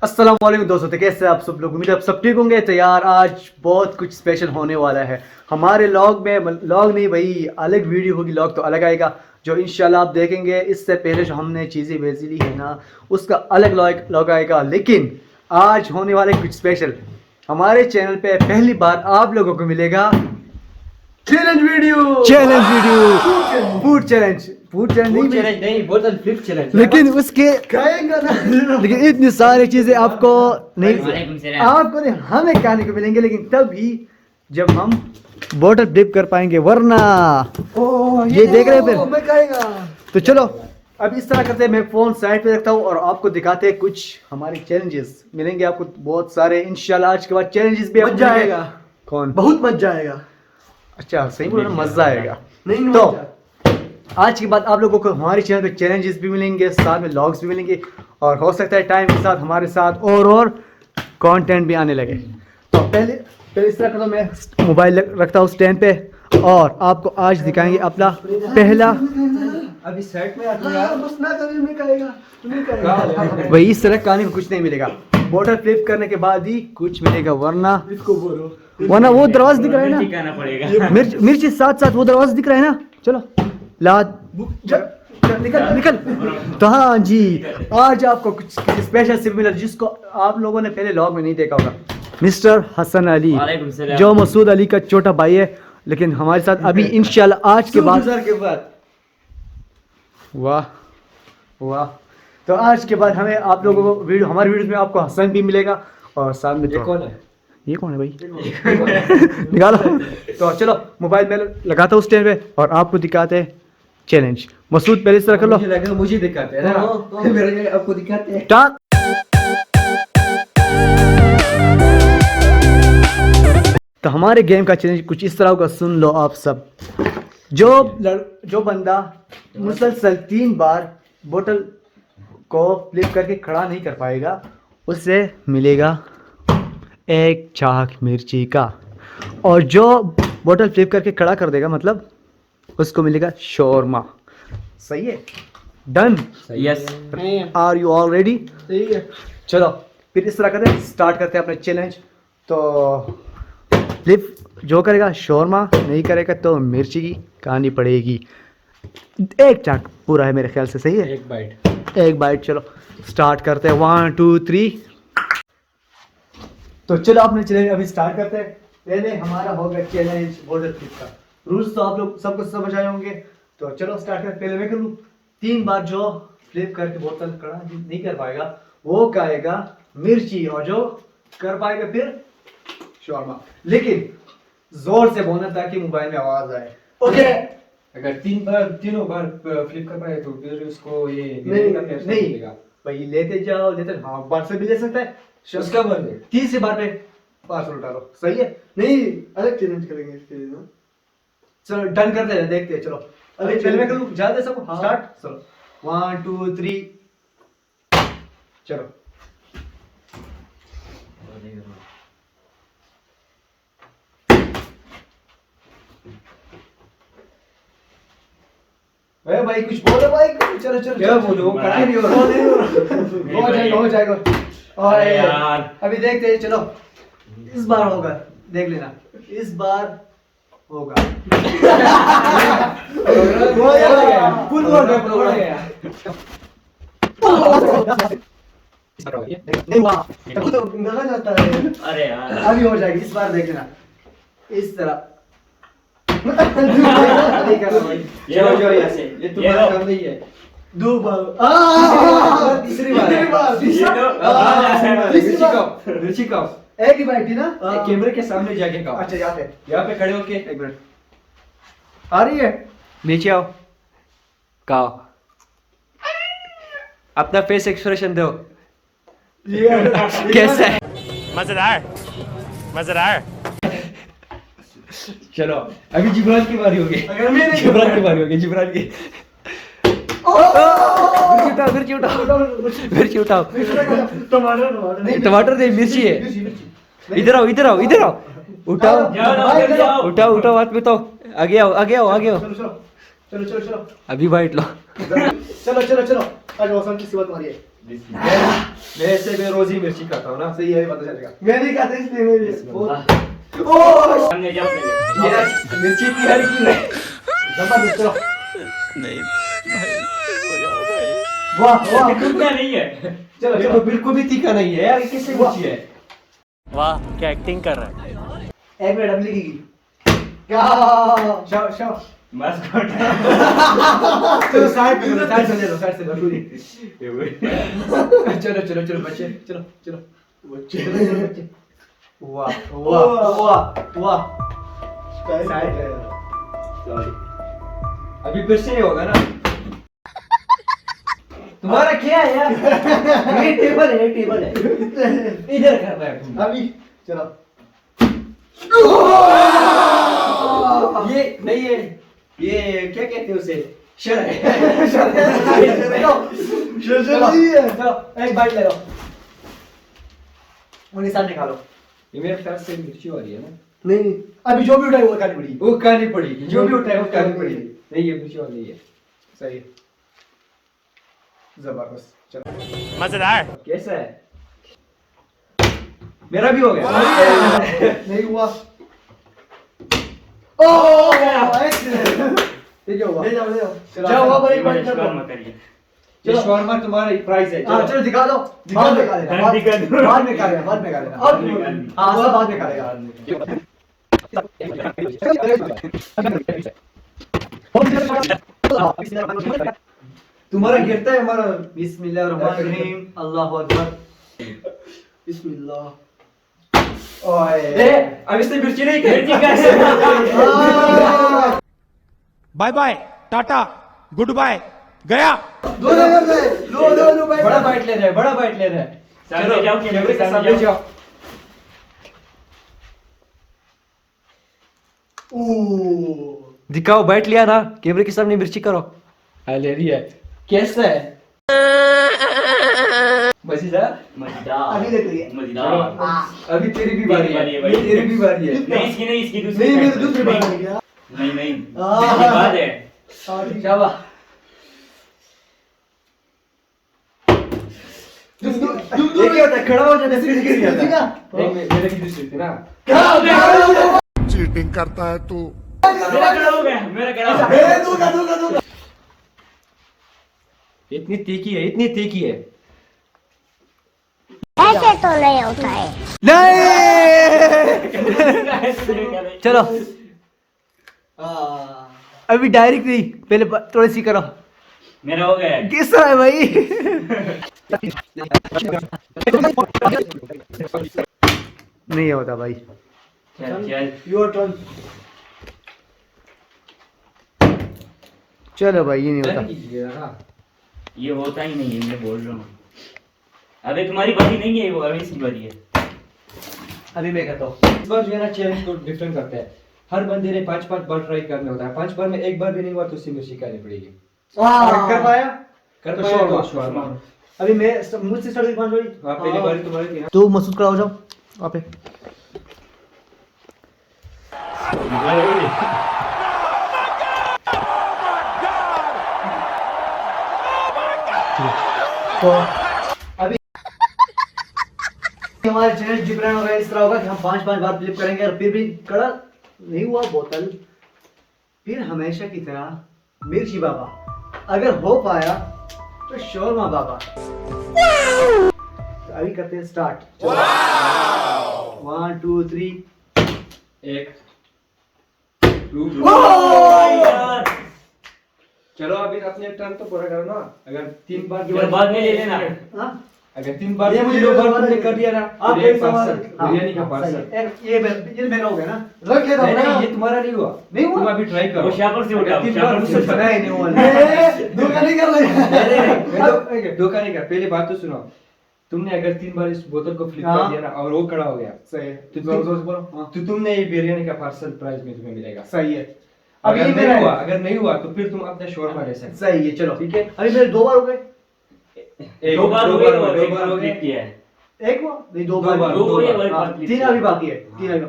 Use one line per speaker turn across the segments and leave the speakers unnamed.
अस्सलाम वालेकुम दोस्तों, तो कैसे आप सब लोग? उम्मीद है आप सब ठीक होंगे। तो यार आज बहुत कुछ स्पेशल होने वाला है हमारे लॉग में। लॉग नहीं भाई, अलग वीडियो होगी, लॉग तो अलग आएगा जो इंशाल्लाह आप देखेंगे। इससे पहले जो हमने चीज़ें भेजी ली है ना, उसका अलग लॉग आएगा। लेकिन आज होने वाले कुछ स्पेशल हमारे चैनल पे पहली बार आप लोगों को मिलेगा चैलेंज वीडियो फूड चैलेंज
नहीं बोतल फ्लिप चैलेंज।
लेकिन उसके खाएंगा ना लेकिन इतनी सारी चीजें आपको नहीं हमें खाने को मिलेंगे, लेकिन तब भी जब हम बोतल फ्लिप कर पाएंगे, वरना ये देख रहे हैं फिर मैं खाएगा। तो चलो अब इस तरह करते हैं, मैं फोन साइड पे रखता हूँ और आपको दिखाते हैं कुछ हमारे चैलेंजेस मिलेंगे आपको बहुत सारे इंशाल्लाह। आज के बाद चैलेंजेस भी
मजा आएगा।
कौन?
बहुत मजा आएगा।
अच्छा सही बोल रहा, मजा आएगा।
नहीं
तो आज के बाद आप लोगों को हमारे चैनल पे चैलेंजेस भी मिलेंगे, साथ में लॉग्स भी मिलेंगे, और हो सकता है टाइम के साथ हमारे साथ और कंटेंट भी आने लगे। तो पहले इस तरह का, तो मैं मोबाइल रखता हूँ स्टैंड पे और आपको आज दिखाएंगे अपना पहला।
अभी सेट में बस ना करें, मैं करेगा
वही इस तरह खाने को कुछ नहीं मिलेगा, बोतल फ्लिप करने के बाद ही कुछ मिलेगा, वरना
इसको बोलो
वो दरवाजा दिख रहा है ना, मिर्ची साथ साथ वो दरवाजा दिख रहा है ना। चलो लाद निकल। तो हाँ जी, आज आपको कुछ स्पेशल से मिला जिसको आप लोगों ने पहले लॉग में नहीं देखा होगा। मिस्टर हसन अली, जो मसूद अली का छोटा भाई है, लेकिन हमारे साथ अभी इंशाल्लाह आज के बाद वाह वाह। तो आज के बाद हमें आप लोगों को हमारे वीडियो में आपको हसन भी मिलेगा, और साथ में ये कौन है भाई निकालो। तो चलो मोबाइल में लगाता हूँ स्टैंड पे और आपको दिखाते हैं चैलेंज। मसूद पहले इस तरह कर लो,
मुझे दिखाते हैं ना, मेरे आपको दिखाते हैं।
स्टार्ट। तो हमारे गेम का चैलेंज कुछ इस तरह होगा, सुन लो आप सब। जो बंदा मुसलसल 3 बार बोतल को फ्लिप करके खड़ा नहीं कर पाएगा, उससे मिलेगा 1 चाक मिर्ची का, और जो बोतल फ्लिप करके खड़ा कर देगा मतलब उसको मिलेगा शोरमा। सही है? Done?
Yes.
Are you all ready?
सही है।
चलो फिर इस तरह करते हैं, स्टार्ट करते हैं अपना चैलेंज। तो फ्लिप जो करेगा शोरमा, नहीं करेगा तो मिर्ची की खानी पड़ेगी। 1 चाक पूरा है मेरे ख्याल से, सही है? एक बाइट। चलो स्टार्ट करते हैं, 1 2 3। तो चलो अपने चैलेंज अभी स्टार्ट करते हैं। पहले हमारा होगा चैलेंज बोतल फ्लिप का। रूल्स तो आप लोग सबको समझ आए होंगे, तो चलो स्टार्ट करते। पहले मैं करूँ। 3 बार जो फ्लिप करके बोतल खड़ा नहीं कर पाएगा वो खाएगा मिर्ची, और जो कर पाएगा फिर शोरमा। लेकिन जोर से बोलना ताकि मोबाइल में आवाज आए। ओके?
अगर तीनों बार फ्लिप कर पाए तो फिर उसको ये
नहीं भाई, लेते जाओ हाँ, बार से भी ले सकता है।
उसका बार
30 बार पे पार्सल उठा लो, सही है? नहीं अलग चैलेंज करेंगे इसके लिए ना। चलो डन करते हैं, देखते हैं। चलो अभी पहले मैं करूँ, जाते सबको। हाँ। स्टार्ट। चलो 1 2 3 चलो। अरे भाई कुछ बोलो भाई, चलो क्या बोलो, करते नहीं हो जाएगा। और यार अभी देखते हैं। चलो इस बार होगा, देख लेना, इस बार होगा। फुल हो गया। नहीं हुआ तो गलत जाता है। अरे यार अभी हो जाएगी, इस बार देख लेना। इस तरह नहीं करना भाई। ये तुम्हारा काम नहीं है। 2 बार तीसरी बार मिर्ची का एक ही बाइट थी ना।
कैमरे के सामने जाके खाओ।
अच्छा यहाँ पे
खड़े होके
1 मिनट आ रही है। नीचे आओ,
खाओ, अपना फेस एक्सप्रेशन दो।
कैसा है?
मजेदार।
चलो अभी जिब्रान की बारी होगी। जिब्रान की मिर्ची उठाओ। टमाटर नहीं, मिर्ची है। इधर आओ। उठाओ हाथ में। तो आगे आओ।
चलो
अभी बाइट लो।
चलो आज औसम की सिवा तुम्हारी है।
मैं ऐसे मैं रोज ही मिर्ची खाता हूँ ना, सही है, पता चलेगा।
मैं नहीं खाता इसलिए मेरे
हमने जब मिर्ची की हर की नहीं
जबरदस्त चलो वाह वाह
तीखा नहीं है। चलो चलो, बिल्कुल भी तीखा नहीं है यार, किससे मिर्ची है।
वाह क्या एक्टिंग कर रहा है।
एक मिनट अभी लिखेगी क्या शाओ शाओ
मस्कट
चलो साइड पे लो, साइड से ले लो, साइड से लो।
चलो चलो चलो बच्चे, चलो चलो बच्चे।
वाह वाह वाह वाह साइड
सॉरी, अभी फिर से होगा ना। तुम्हारा क्या है यार? ये टेबल है, टेबल है, इधर कर रहा है तुम।
अभी चलो
ये नहीं है, ये क्या कहते हैं उसे, शर है।
चलो एक बाइट ले लो, उन्हें साथ निकालो।
ये मेरे ख्याल से मिर्ची वाली है ना।
नहीं अभी जो भी उठाए वो खानी पड़ेगी।
वो खानी पड़ेगी, जो भी उठाए वो खानी पड़ेगी। नहीं ये मिर्ची वाली है।
सही है, जबरदस्त। चलो
मजेदार।
कैसा है? मेरा भी हो गया।
नहीं हुआ। ओह ये क्या हुआ? ले जाओ जाओ वहाँ पर एक बाइट कर लो।
ये शॉर्मा तुम्हारा प्राइस है।
हाँ चलो दिखा दो, बाद में खा लेना, बाद में खा लेना, बाद में खा लेना। हाँ सब बाद में खा लेगा।
तुम्हारा गिरता है हमारा। बिस्मिल्लाहिर्रहमानिर्रहीम,
अल्लाहु अकबर, बिस्मिल्लाह।
ए अब इसने मिर्ची नहीं खाई।
Bye bye tata good bye गया।
दो बाइट,
बड़ा बाइट ले रहा है, बड़ा बाइट ले रहा है। चलो
जाओ,
कैमरे के सामने जाओ। दिखाओ, बाइट लिया ना, कैमरे के सामने मिर्ची करो। हाँ ले रही है। कैसा है? मजेदार।
अभी देख लिया।
अभी तेरी भी बारी है, तेरी भी बारी है।
नहीं इसकी दूसरी
नहीं मेरी दूसरी बार हो गया।
नहीं
हाँ।
इसके बाद है।
शाबाश।
ये क्या होता है, खड़ा हो जाने से गिर गया था।
मेरे की दूसरी थी ना।
चीटिंग करता है तू।
मेरा खड़ा हो गया, मेरा खड़ा हो गया।
दूंगा।
इतनी तीखी है, इतनी तीखी है।
ऐसे तो नहीं होता है।
नहीं चलो अभी डायरेक्ट नहीं, पहले थोड़ी सी करो।
मेरा हो गया।
किस तरह है भाई? नहीं होता भाई।
चल
योर टर्न। चलो भाई ये नहीं होता।
ये होता ही नहीं है, मैं बोल रहा हूँ। अबे तुम्हारी बारी नहीं है वो, अभी इसकी बारी है।
अभी मैं कहता हूँ
इस बार जो है ना चैलेंज को डिफरेंट करते हैं। हर बंदे ने 5-5 बार ट्राई करना होता है। 5 बार में एक बार भी नहीं हुआ तो उसे मिर्ची खानी पड़ेगी।
कर पाया
कर
तो
पाया
शॉर्मा।
तो शॉर्मा।
अभी मैं मुझसे स्टार्ट हुई 5 बारी।
हाँ पहली बारी तुम्हारी थी ना।
तो मसूद खड़ा हो जाओ वहाँ पे। तो अभी हमारे चैनल डिफरेंट होगा, इस तरह होगा कि हम 5-5 बार फ्लिप करेंगे और फिर भी कड़ा नहीं हुआ बोतल, फिर हमेशा की तरह मिर्ची बाबा, अगर हो पाया तो शोरमा बाबा। तो अभी करते हैं स्टार्ट। 1 2 3
1 2 चलो अभी अपने टर्न तो पूरा करो ना। अगर 3 बार
फिर बाद में ले लेना।
हाँ?
अगर 3 बार
ये मुझे
दो बार
दो बार
तुमने कर दिया ना,
आप
तो एक
एक सवाल
पार्सल बिरयानी का पार्सल।
ये मेरा हो गया ना, रख लेता हूँ
नहीं
ना।
ये तुम्हारा नहीं हुआ।
नहीं हुआ?
तुम अभी ट्राई करो।
वो शापर से उठाओ,
अगर 3
शापर
बार
से
मुझसे
उठाओ।
नहीं हुआ।
धोखा नहीं कर रहे।
धोखा नहीं कर। पहले बात तो सुनो। तुमने अगर 3 बार इस बोतल को फ्लिप कर
हाँ।
दिया ना और वो खड़ा हो गया,
सही है,
तो
जोर जोर से बोलो। हाँ
तो तुमने ये बिरयानी का पार्सल प्राइस में तुम्हें मिलेगा।
सही है।
अगर
ये
नहीं
मेरा
हुआ,
है।
अगर नहीं हुआ तो फिर तुम अपना शोरमा ले सकते।
सही है, चलो
ठीक है।
अभी मेरे 2 बार हो गए।
दो बार हो गए,
दो
एक
बार
बार
हो
क्लिक
गए।
किया है।
एक हुआ नहीं, 2
दो
बार।
बार,
दो
दो
हुए,
बार।
एक बार
हाँ,
क्लिक
3
किया।
अभी बाकी है। 3 अभी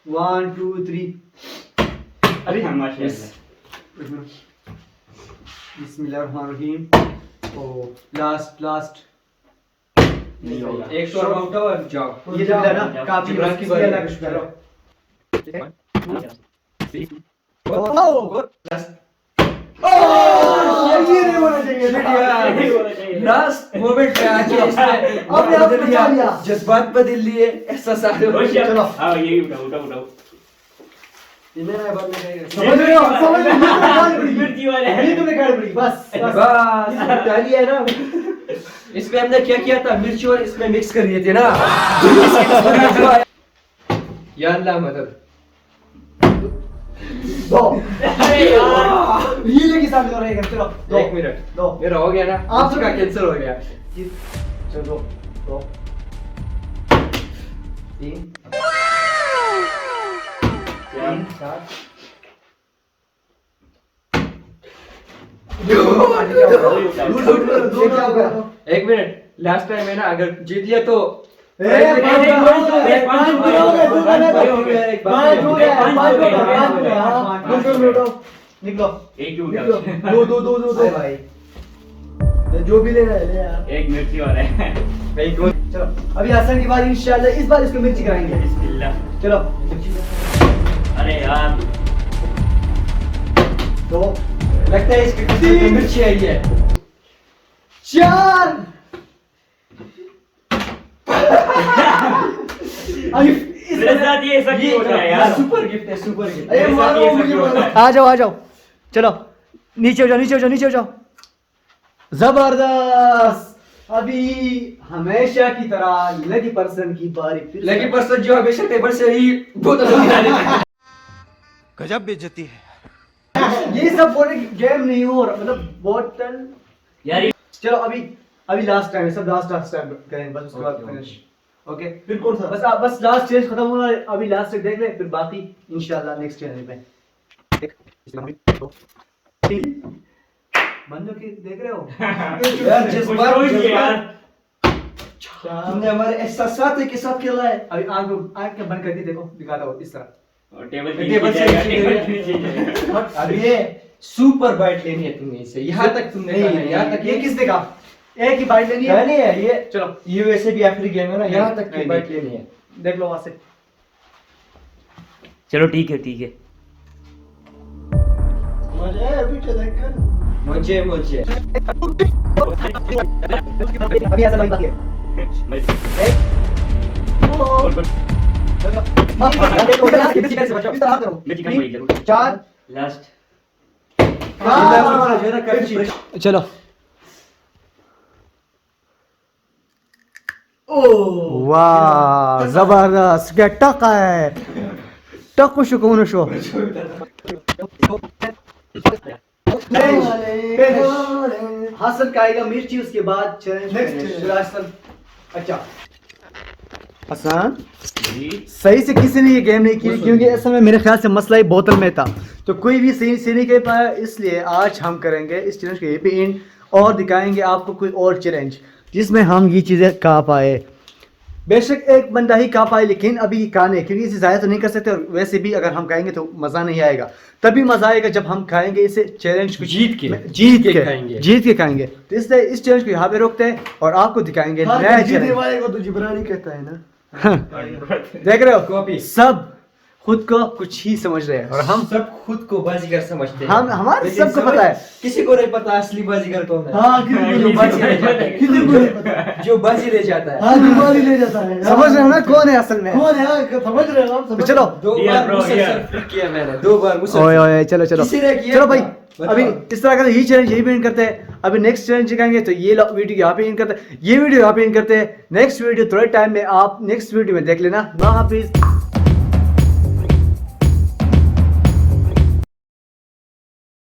1 2 3
अभी हम माशाल्लाह।
बिस्मिल्लाहिर्रहमानिर्रहीम। ओ लास्ट
नहीं होगा।
एक शॉट आउट और जाओ।
ये जो मिला ना काफी
जिब्रान की बारी।
अल्लाह का शुक्र है। ये नहीं होना चाहिए।
लास्ट मोमेंट पे आके इसने
अपने आप
बदल
बचा लिया।
जज्बात बदल लिए, एहसास
चलो।
हाँ ये उठाओ उठाओ उठाओ।
समझ रहे हो? समझ रहे हो?
मिर्ची वाले हैं।
ये तुमने गाड़ी पड़ी बस बस।
बस डाली है ना। इसमें हमने क्या किया था, मिर्ची और इसमें मिक्स कर दिए थे ना। या अल्लाह मदद।
दो ये लेके सामने रहेगा। चलो दो
1 मिनट
दो
मेरा हो गया ना,
आप
आपका कैंसिल हो गया।
चलो दो 3
1 मिनट, लास्ट टाइम है ना, अगर जीत लिया तो
निकलो
एक ही उठाओ।
दो दो दो दो दो भाई जो भी ले रहा है ले यार।
एक मिर्ची वाला है।
चलो अभी हसन की बारी इंशाल्लाह इस बार इसको मिर्ची कराएंगे।
बिस्मिल्लाह।
चलो
अरे यार
दो
लगता है इसकी किस्मत में मिर्ची आई है।
4 अभी
मेरे साथ ये सब क्यों हो रहा है यार?
सुपर गिफ्ट है, सुपर गिफ्ट।
अरे
मेरे साथ
मारो
ये सब
मुझे
क्यों हो
मारो।
रहा है?
आ जाओ चलो नीचे हो जाओ नीचे हो जाओ नीचे हो जाओ। जबरदस्त। अभी हमेशा की तरह लकी पर्सन की बारी फिर
लकी पर्सन जो हमेशा टेबल से ही बोतल निकाले थे।
गजब बेइज्जती है।
ये सब बोले गेम नहीं हो रहा मतलब बोतल
यार ये
चलो अभी लास्ट टाइम है सब लास्ट टाइम करेंगे बस उसके बाद
Okay,
फिनिश ओके फिर कौन सा बस लास्ट स्टेज खत्म होना है अभी लास्ट तक देख ले फिर बाकी इंशाल्लाह नेक्स्ट चैनल पे बंदों की देख रहे हो
यार जज्बात
खुश हो यार।
तुमने हमारे एहसासात के साथ खेला है।
अभी आंख के बंद करके देखो दिखाता हूँ इस तरह
और टेबल
टेबल से नीचे
टेबल
जाएगा।
के नीचे जाएगा।
अब ये सुपर बाइट लेनी है तुम्हें इसे, यहाँ तक तुमने
नहीं
कहा है, यहाँ तक
ये किसने कहा एक ही बाइट लेनी है
कहनी है ये।
चलो
ये वैसे भी आखिरी गेम है ना, यहाँ तक की
नहीं,
बाइट
नहीं।
लेनी है।
देख लो वहां से
चलो ठीक है ठीक है।
मुझे
अभी ऐसा बाकी है
मिर्ची खानी पड़ेगी जरूर।
4
लास्ट।
चलो वाह जबरदस्त क्या टक है टक शुकून शो हासिल करेगा मिर्ची उसके बाद चैलेंज अच्छा हसन
जी
सही से किसी ने ये गेम नहीं की क्योंकि असल में मेरे ख्याल से मसला ही बोतल में था तो कोई भी सही से नहीं कर पाया इसलिए आज हम करेंगे इस चैलेंज को यहीं पे एंड और दिखाएंगे आपको कोई और चैलेंज जिसमें हम ये चीज़ें खा पाए बेशक एक बंदा ही खा पाए लेकिन अभी खाने क्योंकि इसे ज़ाया तो नहीं कर सकते और वैसे भी अगर हम खाएंगे तो मज़ा नहीं आएगा तभी मज़ा आएगा जब हम खाएंगे इसे चैलेंज को जीत के खाएंगे तो इसलिए इस चैलेंज को यहाँ पे रोकते हैं और आपको दिखाएंगे नया चैलेंज
वाले को तो जिब्रानी कहता है ना।
देख रहे हो
कॉपी
सब खुद को कुछ ही समझ रहे हैं और हम
सब खुद को बाजीगर समझते हैं।
हम हमारे
लेकिन
सबको
समझ-
पता है
किसी को नहीं पता असली बाजीगर कौन है।
हाँ किसी को
जो
नहीं
बाजी ले
पता
जाता है,
किसी को नहीं पता।
जो बाजी ले जाता है।
हाँ दिमागी ले जाता है।
समझ रहे हो ना कौन है असल में
कौन है हाँ, समझ रहे हो आप
तो
समझ
चलो
दो
Yeah,
बार
bro,
मुसलसल
yeah.
फ्लिक किया मैंने, 2 बार
ओए
मुसलसल।
ओए चलो चलो
किसी ने किया
चलो भाई
बताओ।
अभी इस तरह का यही चैलेंज यही पे एंड करते हैं अभी नेक्स्ट चैलेंज दिखाएंगे तो ये वीडियो यहाँ पे एंड करते हैं ये वीडियो यहाँ पे एंड करते हैं नेक्स्ट वीडियो थोड़े टाइम में आप नेक्स्ट वीडियो में देख लेना ना हाफिज।